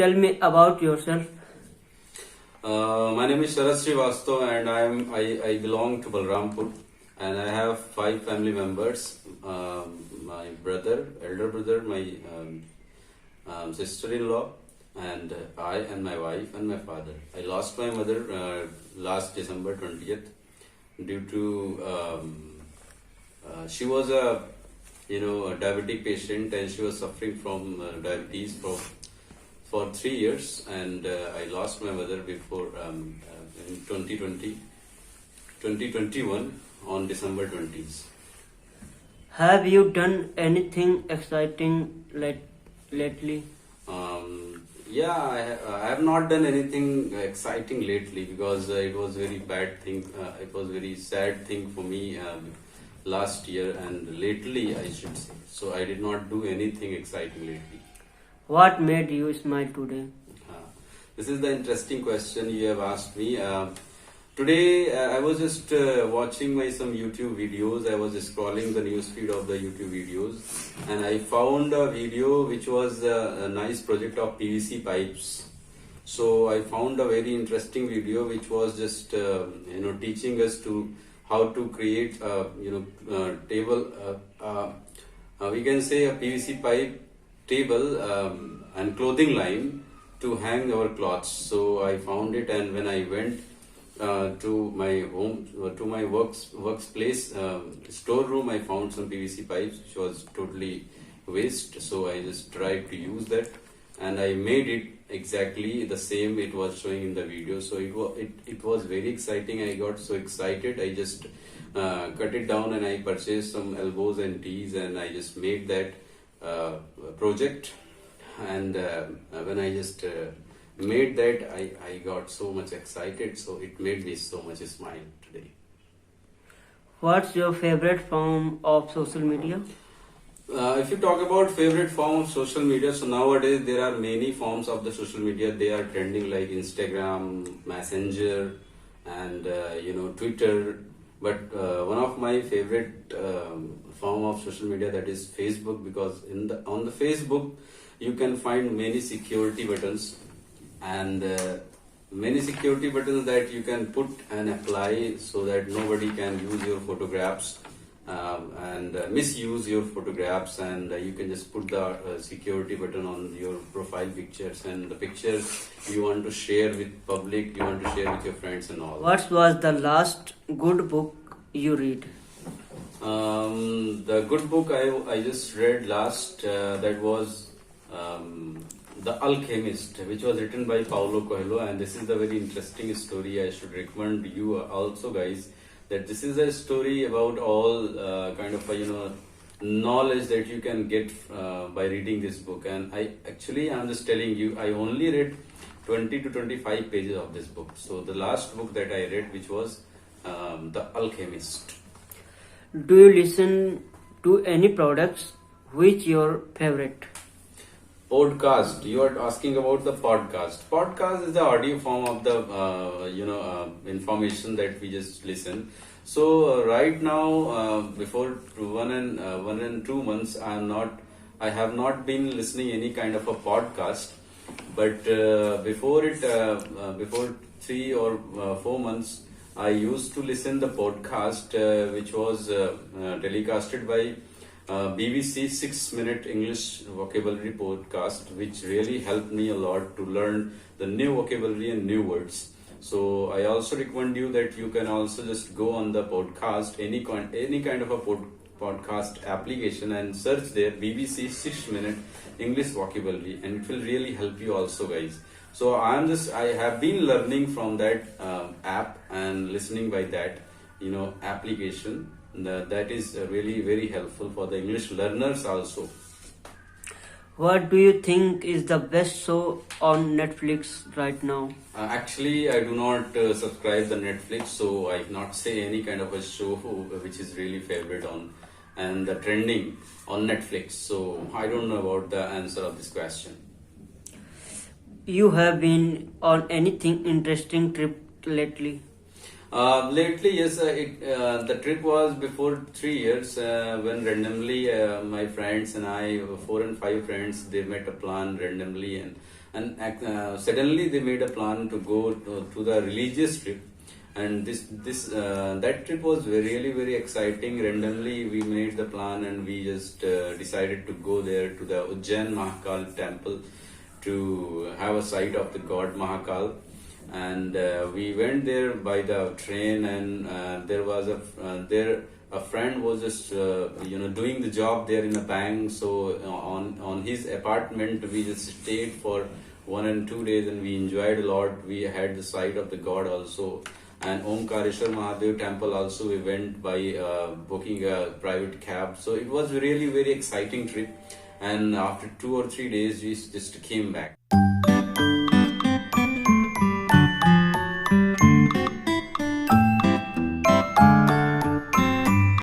tell me about yourself? My name is Sharad Srivastav, and I belong to Balrampur, and I have 5 family members. My brother, elder brother, my sister-in-law, and I and my wife and my father. I lost my mother last December 20th due to she was a diabetic patient, and she was suffering from diabetes for 3 years, and I lost my mother before in 2021 on December 20th. Have you done anything exciting lately? I have not done anything exciting lately because it was very bad thing. It was very sad thing for me last year and lately, I should say. So I did not do anything exciting lately. What made you smile today? This is the interesting question you have asked me. Today I was just watching some YouTube videos. I was scrolling the newsfeed of the YouTube videos, and I found a video which was a nice project of PVC pipes. So I found a very interesting video which was just teaching us to how to create table. We can say a PVC pipe table and clothing line to hang our clothes. So I found it, and when I went to my home, to my workplace storeroom, I found some PVC pipes which was totally waste. So I just tried to use that, and I made it exactly the same it was showing in the video. So it was very exciting. I got so excited. I just cut it down, and I purchased some elbows and tees, and I just made that project. And when I just made that, I got so much excited, so it made me so much smile today. What's your favorite form of social media? If you talk about favorite form of social media, so nowadays there are many forms of the social media. They are trending like Instagram, Messenger, and Twitter. But one of my favorite form of social media, that is Facebook, because on the Facebook you can find many security buttons, and many security buttons that you can put and apply so that nobody can use your photographs and misuse your photographs, and you can just put the security button on your profile pictures, and the picture you want to share with public, you want to share with your friends and all. What was the last good book you read? The good book I just read last, that was The Alchemist, which was written by Paulo Coelho, and this is a very interesting story. I should recommend you also, guys, that this is a story about all kind of knowledge that you can get by reading this book. And I'm just telling you, I only read 20 to 25 pages of this book. So the last book that I read, which was The Alchemist. Do you listen to any products? Which your favorite? Podcast. You are asking about the podcast. Podcast is the audio form of the information that we just listen. So right now, before 1 and 2 months, I have not been listening any kind of a podcast. But before 3 or 4 months, I used to listen the podcast which was telecasted by BBC 6-minute English vocabulary podcast, which really helped me a lot to learn the new vocabulary and new words. So I also recommend you that you can also just go on the podcast, any kind of a podcast application, and search there BBC 6-minute English vocabulary, and it will really help you also, guys. So I have been learning from that app and listening by that application. That is really very helpful for the English learners also. What do you think is the best show on Netflix right now? Actually, I do not subscribe the Netflix, so I cannot say any kind of a show which is really favorite and the trending on Netflix. So I don't know about the answer of this question. You have been on anything interesting trip lately? Lately, yes, the trip was before 3 years when randomly my friends and I, 4 and 5 friends, they met a plan randomly, and and suddenly they made a plan to go to the religious trip. And that trip was really very exciting. Randomly we made the plan and we just decided to go there to the Ujjain Mahakal temple to have a sight of the god Mahakal. And we went there by the train, and there was a friend was just doing the job there in a bank. So on his apartment we just stayed for 1 and 2 days, and we enjoyed a lot. We had the sight of the god also. And Omkareshwar Mahadev temple also we went by booking a private cab. So it was really very exciting trip. And after 2 or 3 days we just came back.